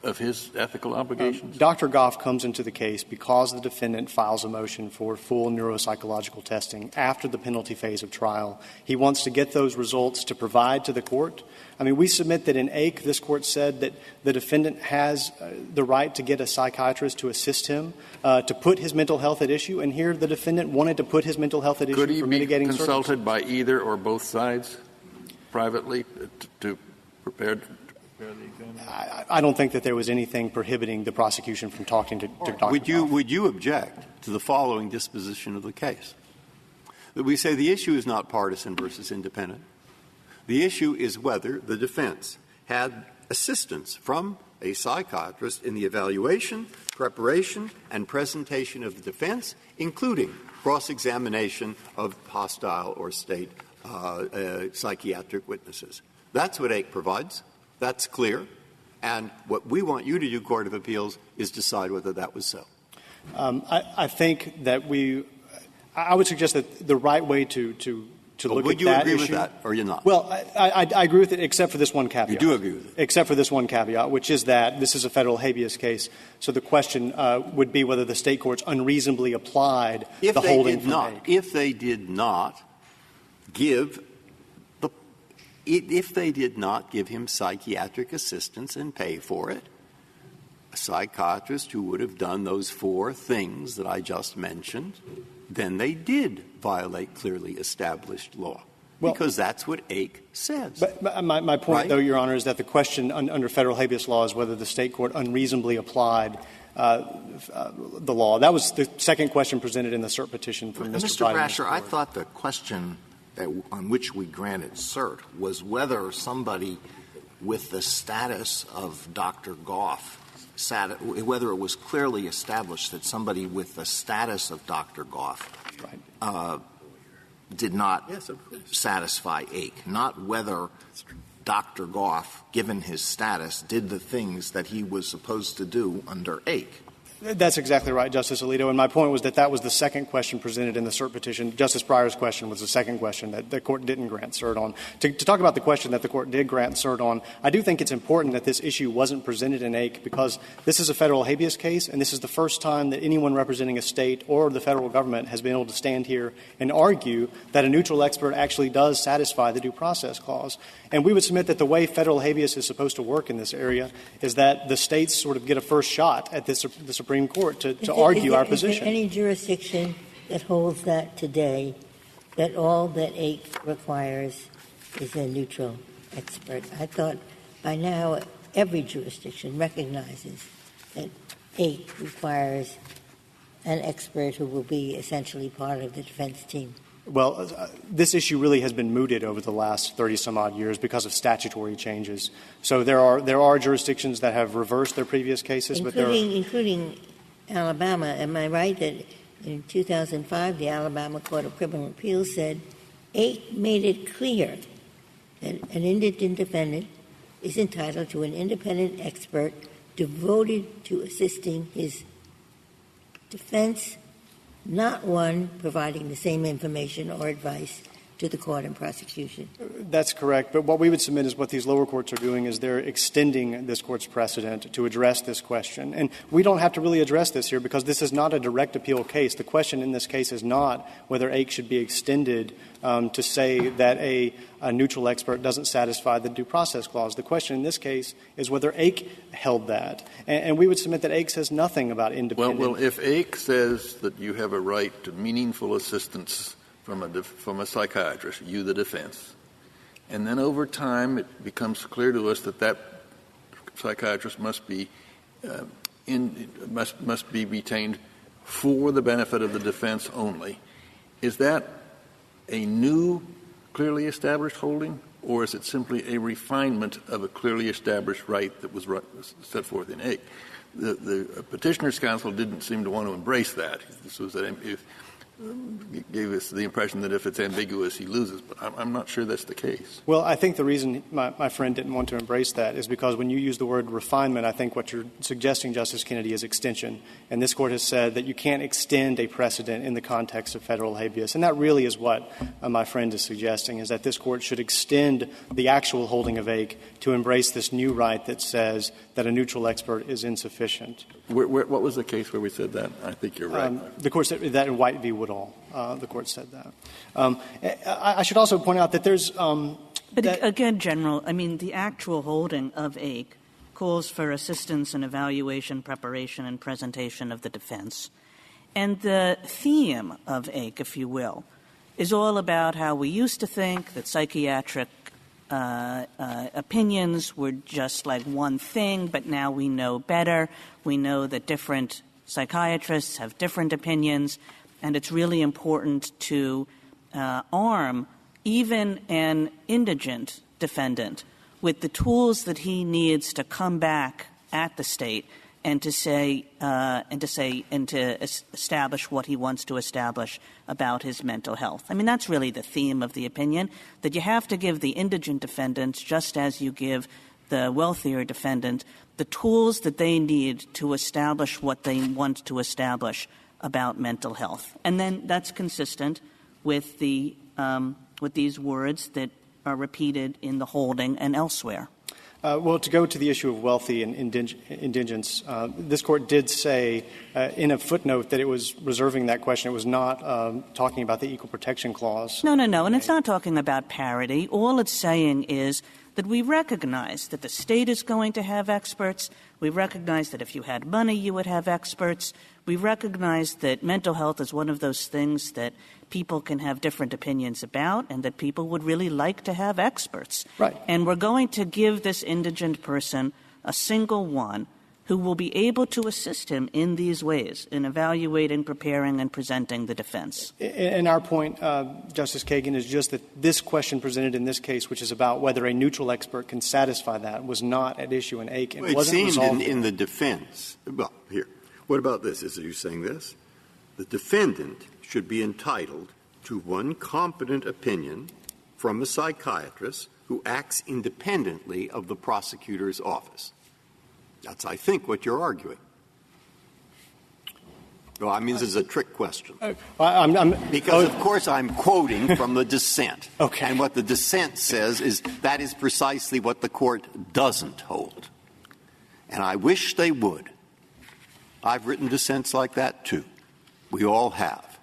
of his ethical obligations? Dr. Goff comes into the case because the defendant files a motion for full neuropsychological testing after the penalty phase of trial. He wants to get those results to provide to the court. I mean, we submit that in Ake, this court said that the defendant has the right to get a psychiatrist to assist him to put his mental health at issue, and here the defendant wanted to put his mental health at issue for mitigating circumstances. Could he be consulted by either or both sides privately to prepare the exam? I don't think that there was anything prohibiting the prosecution from talking to Dr. Goff. Would you object to the following disposition of the case? That we say the issue is not partisan versus independent. The issue is whether the defense had assistance from a psychiatrist in the evaluation, preparation, and presentation of the defense, including cross-examination of hostile or state psychiatric witnesses. That's what Ake provides. That's clear. And what we want you to do, Court of Appeals, is decide whether that was so. I think that I would suggest that the right way to look would at you that agree issue, with that, or you're not? Well, I agree with it, except for this one caveat. You do agree with it? Except for this one caveat, which is that this is a federal habeas case. So the question would be whether the state courts unreasonably applied the holding from Ake. If they did not give him psychiatric assistance and pay for it, a psychiatrist who would have done those four things that I just mentioned, then they did violate clearly established law, because that's what Ake says. But my point, right? though, Your Honor, is that the question under federal habeas law is whether the state court unreasonably applied the law. That was the second question presented in the cert petition from Mr. Mr. Brasher, I thought the question on which we granted cert was whether somebody with the status of Dr. Goff, whether it was clearly established that somebody with the status of Dr. Goff did not satisfy Ake, not whether Dr. Goff, given his status, did the things that he was supposed to do under Ake. That's exactly right, Justice Alito. And my point was that that was the second question presented in the cert petition. Justice Breyer's question was the second question that the Court didn't grant cert on. To talk about the question that the Court did grant cert on, I do think it's important that this issue wasn't presented in AIC because this is a federal habeas case, and this is the first time that anyone representing a state or the federal government has been able to stand here and argue that a neutral expert actually does satisfy the Due Process Clause. And we would submit that the way federal habeas is supposed to work in this area is that the states sort of get a first shot at the Supreme Court to argue our position. Is there any jurisdiction that holds that today, that all that AIC requires is a neutral expert? I thought by now every jurisdiction recognizes that AIC requires an expert who will be essentially part of the defense team. Well, this issue really has been mooted over the last 30-some-odd years because of statutory changes. So there are jurisdictions that have reversed their previous cases, including Alabama. Am I right that in 2005 the Alabama Court of Criminal Appeals said AIC made it clear that an indigent defendant is entitled to an independent expert devoted to assisting his defense, not one providing the same information or advice to the court and prosecution? That's correct. But what we would submit is what these lower courts are doing is they're extending this Court's precedent to address this question. And we don't have to really address this here because this is not a direct appeal case. The question in this case is not whether AIC should be extended to say that a neutral expert doesn't satisfy the Due Process Clause. The question in this case is whether AIC held that. And we would submit that AIC says nothing about independent. Well, if AIC says that you have a right to meaningful assistance from a psychiatrist, you the defense, and then over time it becomes clear to us that that psychiatrist must be must be retained for the benefit of the defense only, is that a new clearly established holding, or is it simply a refinement of a clearly established right that was set forth in AIC? The Petitioner's Counsel didn't seem to want to embrace that. This was gave us the impression that if it's ambiguous, he loses. But I'm not sure that's the case. Well, I think the reason my friend didn't want to embrace that is because when you use the word refinement, I think what you're suggesting, Justice Kennedy, is extension. And this Court has said that you can't extend a precedent in the context of federal habeas. And that really is what my friend is suggesting, is that this Court should extend the actual holding of AIC to embrace this new right that says that a neutral expert is insufficient. What was the case where we said that? I think you're right. The Court said that in White v. Woodall. The Court said that. I should also point out that there's But again, General, I mean, the actual holding of AIC calls for assistance in evaluation, preparation, and presentation of the defense. And the theme of AIC, if you will, is all about how we used to think that psychiatric opinions were just like one thing, but now we know better. We know that different psychiatrists have different opinions, and it's really important to arm even an indigent defendant with the tools that he needs to come back at the state and to establish what he wants to establish about his mental health. I mean, that's really the theme of the opinion, that you have to give the indigent defendant, just as you give the wealthier defendant, the tools that they need to establish what they want to establish about mental health. And then that's consistent with the with these words that are repeated in the holding and elsewhere. Well, to go to the issue of wealthy and indigents, this Court did say in a footnote that it was reserving that question. It was not talking about the Equal Protection Clause. No. And it's not talking about parity. All it's saying is that we recognize that the state is going to have experts. We recognize that if you had money, you would have experts. We recognize that mental health is one of those things that people can have different opinions about and that people would really like to have experts. Right. And we're going to give this indigent person a single one who will be able to assist him in these ways, in evaluating, preparing, and presenting the defense. And our point, Justice Kagan, is just that this question presented in this case, which is about whether a neutral expert can satisfy that, was not at issue in Aiken. It seemed in the defense. Well, here. What about this? Is you saying this? The defendant should be entitled to one competent opinion from a psychiatrist who acts independently of the prosecutor's office. That's, I think, what you're arguing. Well, I mean, this is a trick question. Because, of course, I'm quoting from the dissent. Okay. And what the dissent says is that is precisely what the court doesn't hold. And I wish they would. I've written dissents like that, too. We all have.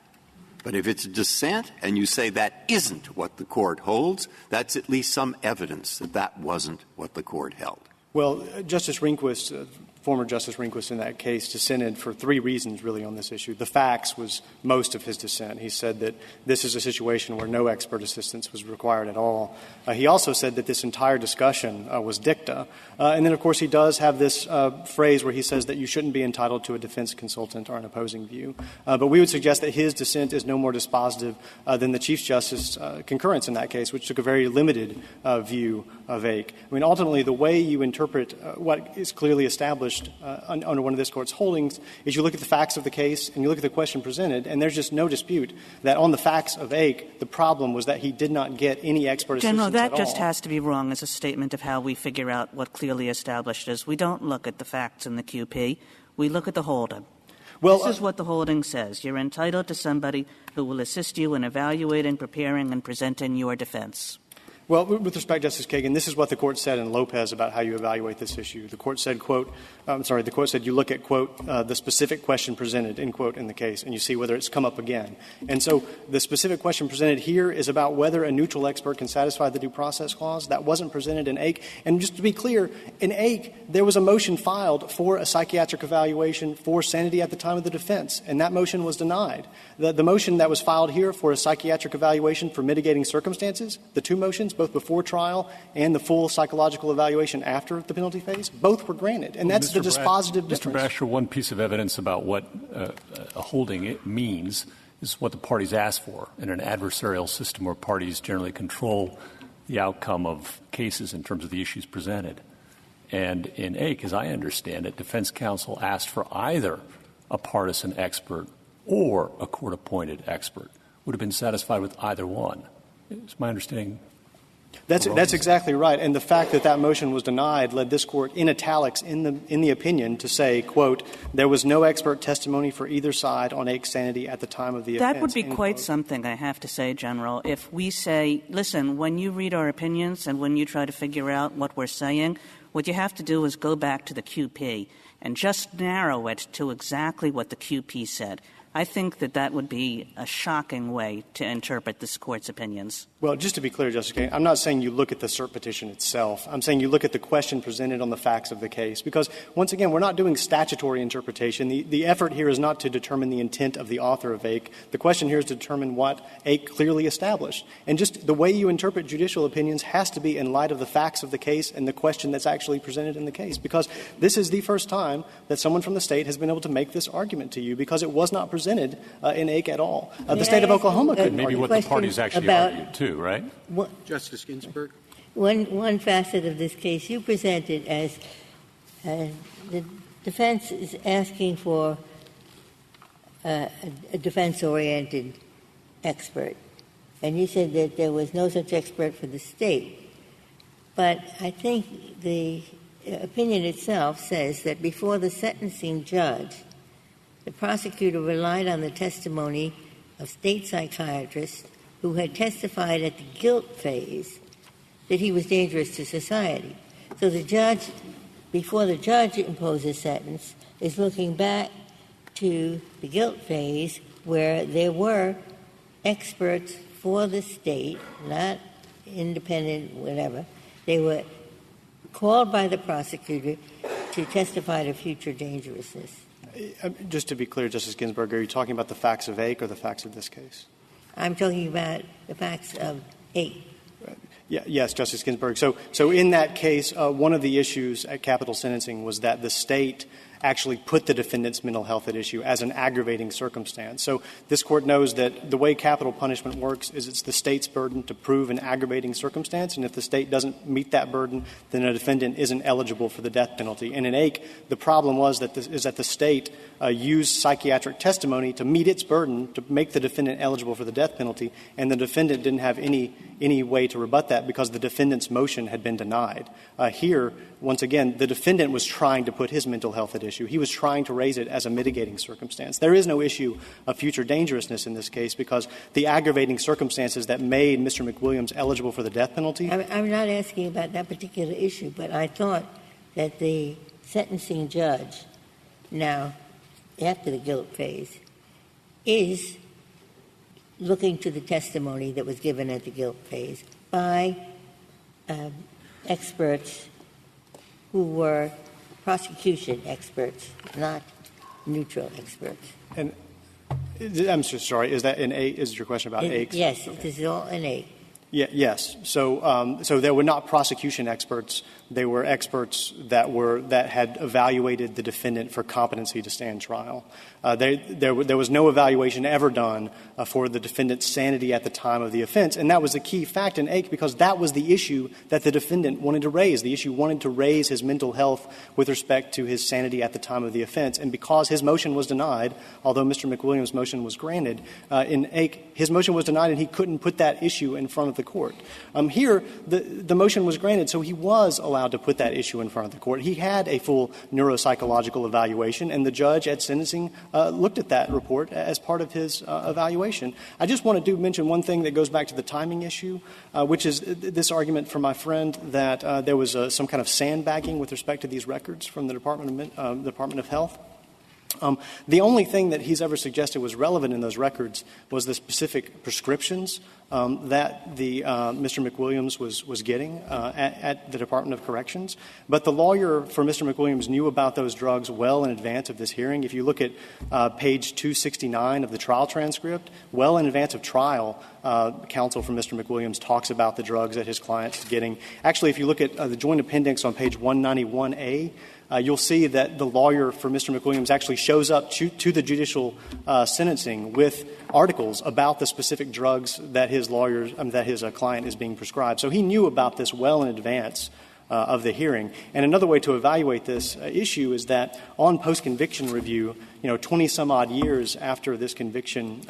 But if it's a dissent and you say that isn't what the court holds, that's at least some evidence that that wasn't what the court held. Well, Justice Rehnquist, former Justice Rehnquist in that case, dissented for three reasons, really, on this issue. The facts was most of his dissent. He said that this is a situation where no expert assistance was required at all. He also said that this entire discussion was dicta. And then, of course, he does have this phrase where he says that you shouldn't be entitled to a defense consultant or an opposing view. But we would suggest that his dissent is no more dispositive than the Chief Justice's concurrence in that case, which took a very limited view of Ake. I mean, ultimately, the way you interpret what is clearly established under one of this Court's holdings is you look at the facts of the case and you look at the question presented, and there's just no dispute that on the facts of Ake, the problem was that he did not get any expert assistance General, that at just all. has to be wrong as a statement of how we figure out what clearly established is. We don't look at the facts in the QP. We look at the holding. Well, this is what the holding says. You're entitled to somebody who will assist you in evaluating, preparing, and presenting your defense. Well, with respect, Justice Kagan, this is what the Court said in Lopez about how you evaluate this issue. The Court said, quote, the Court said you look at, quote, the specific question presented, end quote, in the case, and you see whether it's come up again. And so the specific question presented here is about whether a neutral expert can satisfy the due process clause. That wasn't presented in Ake. And just to be clear, in Ake, there was a motion filed for a psychiatric evaluation for sanity at the time of the defense, and that motion was denied. The motion that was filed here for a psychiatric evaluation for mitigating circumstances, the two motions, both before trial and the full psychological evaluation after the penalty phase, both were granted. And that's the dispositive difference. Mr. Brasher, one piece of evidence about what a holding it means is what the parties ask for in an adversarial system where parties generally control the outcome of cases in terms of the issues presented. And in Ake, as I understand it, defense counsel asked for either a partisan expert or a court-appointed expert. Would have been satisfied with either one. Is my understanding? That's exactly right. And the fact that that motion was denied led this Court in italics in the opinion to say, quote, there was no expert testimony for either side on Ake's sanity at the time of the offense. That would be quite something, I have to say, General. If we say, listen, when you read our opinions and when you try to figure out what we're saying, what you have to do is go back to the QP and just narrow it to exactly what the QP said. I think that that would be a shocking way to interpret this Court's opinions. Well, just to be clear, Justice Kagan, I'm not saying you look at the cert petition itself. I'm saying you look at the question presented on the facts of the case. Because, once again, we're not doing statutory interpretation. The effort here is not to determine the intent of the author of Ake. The question here is to determine what Ake clearly established. And just the way you interpret judicial opinions has to be in light of the facts of the case and the question that's actually presented in the case. Because this is the first time that someone from the State has been able to make this argument to you because it was not presented in Ake at all. The State of Oklahoma couldn't maybe argue. what the parties actually argued, too, right? Justice Ginsburg. One facet of this case you presented as the defense is asking for a defense-oriented expert. And you said that there was no such expert for the State. But I think the opinion itself says that before the sentencing judge, the prosecutor relied on the testimony of State psychiatrists who had testified at the guilt phase that he was dangerous to society. So the judge, before the judge imposes sentence, is looking back to the guilt phase where there were experts for the State, not independent, whatever. They were called by the prosecutor to testify to future dangerousness. Just to be clear, Justice Ginsburg, are you talking about the facts of Ake or the facts of this case? I'm talking about the facts of Ake. Yes, Justice Ginsburg. So in that case, one of the issues at capital sentencing was that the State actually put the defendant's mental health at issue as an aggravating circumstance. So this Court knows that the way capital punishment works is it's the State's burden to prove an aggravating circumstance, and if the State doesn't meet that burden, then a defendant isn't eligible for the death penalty. And in Ake, the problem was that the State used psychiatric testimony to meet its burden to make the defendant eligible for the death penalty, and the defendant didn't have any way to rebut that because the defendant's motion had been denied. Here, once again, the defendant was trying to put his mental health at issue. He was trying to raise it as a mitigating circumstance. There is no issue of future dangerousness in this case because the aggravating circumstances that made Mr. McWilliams eligible for the death penalty. I'm not asking about that particular issue, but I thought that the sentencing judge, now after the guilt phase, is looking to the testimony that was given at the guilt phase by experts who were prosecution experts, not neutral experts. And I'm so sorry. Is that in A? Is your question about AICs? Yes, this is all in A. Yes. So they were not prosecution experts. They were experts that had evaluated the defendant for competency to stand trial. There was no evaluation ever done for the defendant's sanity at the time of the offense, and that was the key fact in AIC because that was the issue that the defendant wanted to raise. The issue wanted to raise his mental health with respect to his sanity at the time of the offense, and because his motion was denied, although Mr. McWilliams' motion was granted, in AIC, his motion was denied and he couldn't put that issue in front of the court. Here, the motion was granted, so he was allowed to put that issue in front of the court. He had a full neuropsychological evaluation, and the judge at sentencing looked at that report as part of his evaluation. I just want to mention one thing that goes back to the timing issue, which is this argument from my friend that there was some kind of sandbagging with respect to these records from the Department of Health. The only thing that he's ever suggested was relevant in those records was the specific prescriptions that Mr. McWilliams was getting at the Department of Corrections. But the lawyer for Mr. McWilliams knew about those drugs well in advance of this hearing. If you look at page 269 of the trial transcript, well in advance of trial, counsel for Mr. McWilliams talks about the drugs that his client is getting. Actually, if you look at the joint appendix on page 191A, you'll see that the lawyer for Mr. McWilliams actually shows up to the judicial sentencing with articles about the specific drugs that his client is being prescribed. So he knew about this well in advance of the hearing. And another way to evaluate this issue is that on post-conviction review, 20 some odd years after this conviction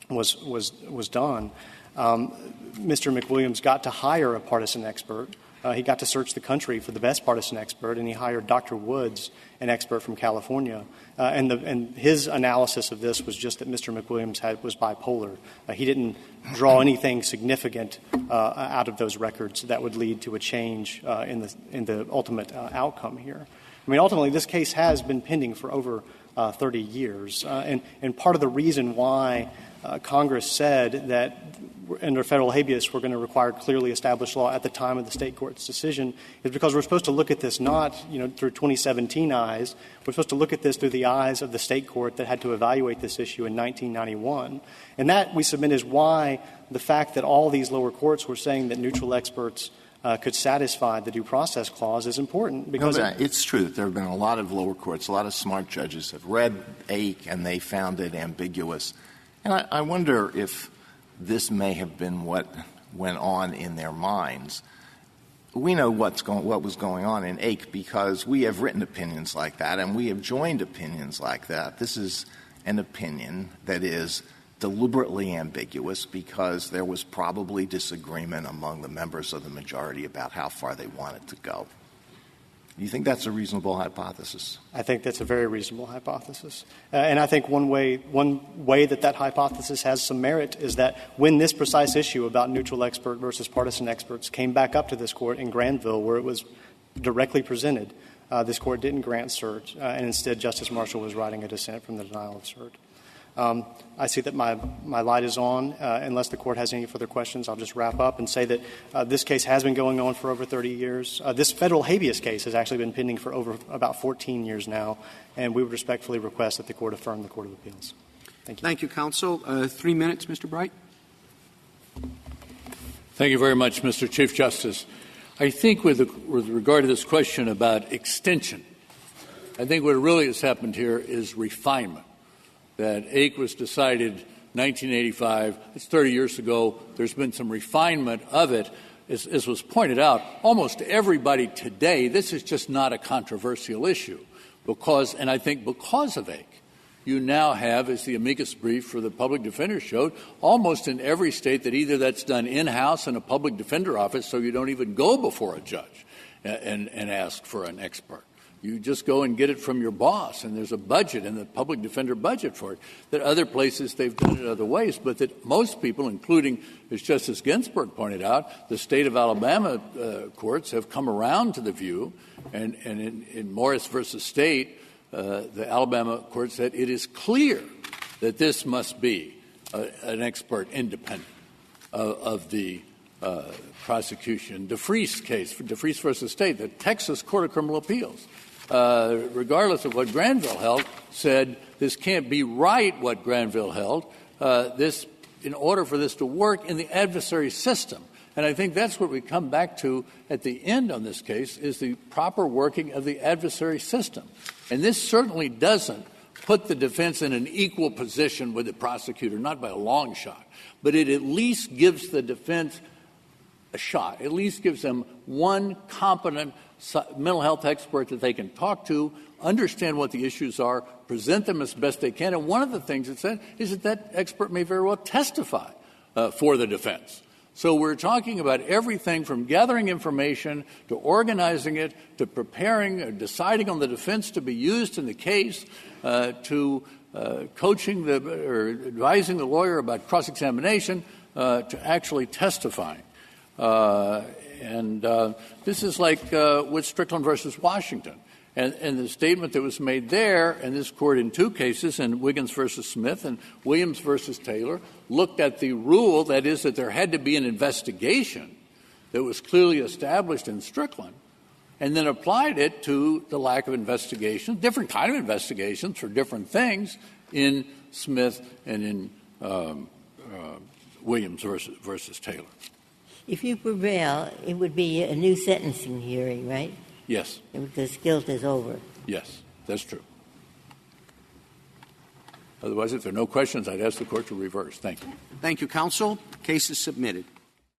was done, Mr. McWilliams got to hire a partisan expert. He got to search the country for the best partisan expert, and he hired Dr. Woods, an expert from California. And his analysis of this was just that Mr. McWilliams was bipolar. He didn't draw anything significant out of those records that would lead to a change in the ultimate outcome here. I mean, ultimately, this case has been pending for over 30 years. And part of the reason why Congress said that under federal habeas we're going to require clearly established law at the time of the state court's decision is because we're supposed to look at this not through 2017 eyes. We're supposed to look at this through the eyes of the state court that had to evaluate this issue in 1991. And that, we submit, is why the fact that all these lower courts were saying that neutral experts could satisfy the due process clause is important. Because it's true that there have been a lot of lower courts, a lot of smart judges have read AIC and they found it ambiguous. And I wonder if this may have been what went on in their minds. We know what was going on in AIC because we have written opinions like that and we have joined opinions like that. This is an opinion that is deliberately ambiguous because there was probably disagreement among the members of the majority about how far they wanted to go. Do you think that's a reasonable hypothesis? I think that's a very reasonable hypothesis. And I think one way that hypothesis has some merit is that when this precise issue about neutral expert versus partisan experts came back up to this court in Granville where it was directly presented, this court didn't grant cert, and instead Justice Marshall was writing a dissent from the denial of cert. I see that my light is on. Unless the court has any further questions, I'll just wrap up and say that this case has been going on for over 30 years. This federal habeas case has actually been pending for over about 14 years now, and we would respectfully request that the court affirm the Court of Appeals. Thank you. Thank you, counsel. 3 minutes, Mr. Bright. Thank you very much, Mr. Chief Justice. I think with regard to this question about extension, I think what really has happened here is refinement. That AIC was decided 1985. It's 30 years ago. There's been some refinement of it. As was pointed out, almost everybody today, this is just not a controversial issue. And I think because of AIC, you now have, as the amicus brief for the public defender showed, almost in every state that either that's done in-house in a public defender office so you don't even go before a judge and ask for an expert. You just go and get it from your boss, and there's a budget and the public defender budget for it. That other places they've done it other ways, but that most people, including, as Justice Ginsburg pointed out, the state of Alabama courts have come around to the view, and in Morris versus State, the Alabama court said it is clear that this must be an expert independent of the prosecution. DeFreeze case, DeFreeze versus State, the Texas Court of Criminal Appeals, regardless of what Granville held, said this can't be right what Granville held. This, in order for this to work in the adversary system. And I think that's what we come back to at the end on this case, is the proper working of the adversary system. And this certainly doesn't put the defense in an equal position with the prosecutor, not by a long shot, but it at least gives the defense a shot, at least gives them one competent mental health expert that they can talk to, understand what the issues are, present them as best they can. And one of the things it said is that that expert may very well testify for the defense. So we're talking about everything from gathering information to organizing it to preparing or deciding on the defense to be used in the case to coaching or advising the lawyer about cross-examination to actually testifying. This is like with Strickland versus Washington. And the statement that was made there, and this court in two cases, in Wiggins versus Smith and Williams versus Taylor, looked at the rule, that is, that there had to be an investigation that was clearly established in Strickland, and then applied it to the lack of investigation, different kind of investigations for different things in Smith and in Williams versus Taylor. If you prevail, it would be a new sentencing hearing, right? Yes. Because guilt is over. Yes, that's true. Otherwise, if there are no questions, I'd ask the court to reverse. Thank you. Thank you, counsel. Case is submitted.